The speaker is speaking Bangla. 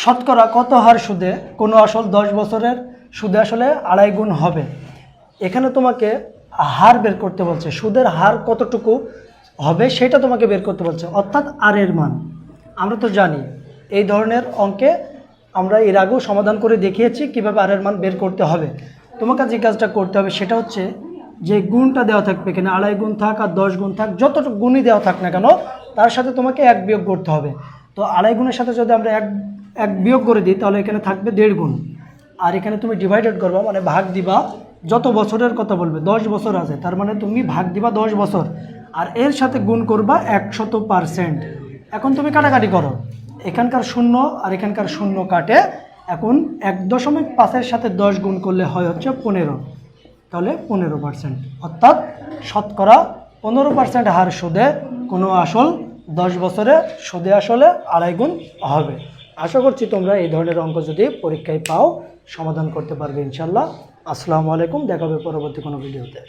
শতকরা কত হার সুদে কোনো আসল 10 বছরের সুদে আসলে 2.5 গুণ হবে? এখানে তোমাকে হার বের করতে বলছে, সুদের হার কতটুকু হবে সেটা তোমাকে বের করতে বলছে, অর্থাৎ আর এর মান। আমরা তো জানি এই ধরনের অঙ্কে আমরা এর আগেও সমাধান করে দেখিয়েছি কিভাবে আর এর মান বের করতে হবে। তোমাকে যে কাজটা করতে হবে সেটা হচ্ছে যে গুণটা দেওয়া থাকবে, এখানে 2.5 গুণ থাক আর 10 গুণ থাক, যতটুকু গুণই দেওয়া থাক না কেন তার সাথে তোমাকে 1 বিয়োগ করতে হবে। তো 2.5 গুণের সাথে যদি আমরা এক বিয়োগ করে দিই তাহলে এখানে থাকবে 1.5 গুণ। আর এখানে তুমি ডিভাইডেড করবা, মানে ভাগ দিবা, যত বছরের কথা বলবে 10 বছর আছে তার মানে তুমি ভাগ দিবা 10 বছর, আর এর সাথে গুণ করবা 100%। এখন তুমি কাটাকাটি করো, এখানকার শূন্য আর এখানকার শূন্য কাটে, এখন 1.5-এর সাথে 10 গুণ করলে হয় হচ্ছে 15, তাহলে 15%, অর্থাৎ শতকরা 15% হার সুদে কোনো আসল 10 বছরে সুদে আসলে 2.5 গুণ হবে। আশা করছি তোমরা এই ধরনের অঙ্ক যদি পরীক্ষায় পাও সমাধান করতে পারবে ইনশাল্লাহ। আসসালামু আলাইকুম, দেখা হবে পরবর্তী কোনো ভিডিওতে।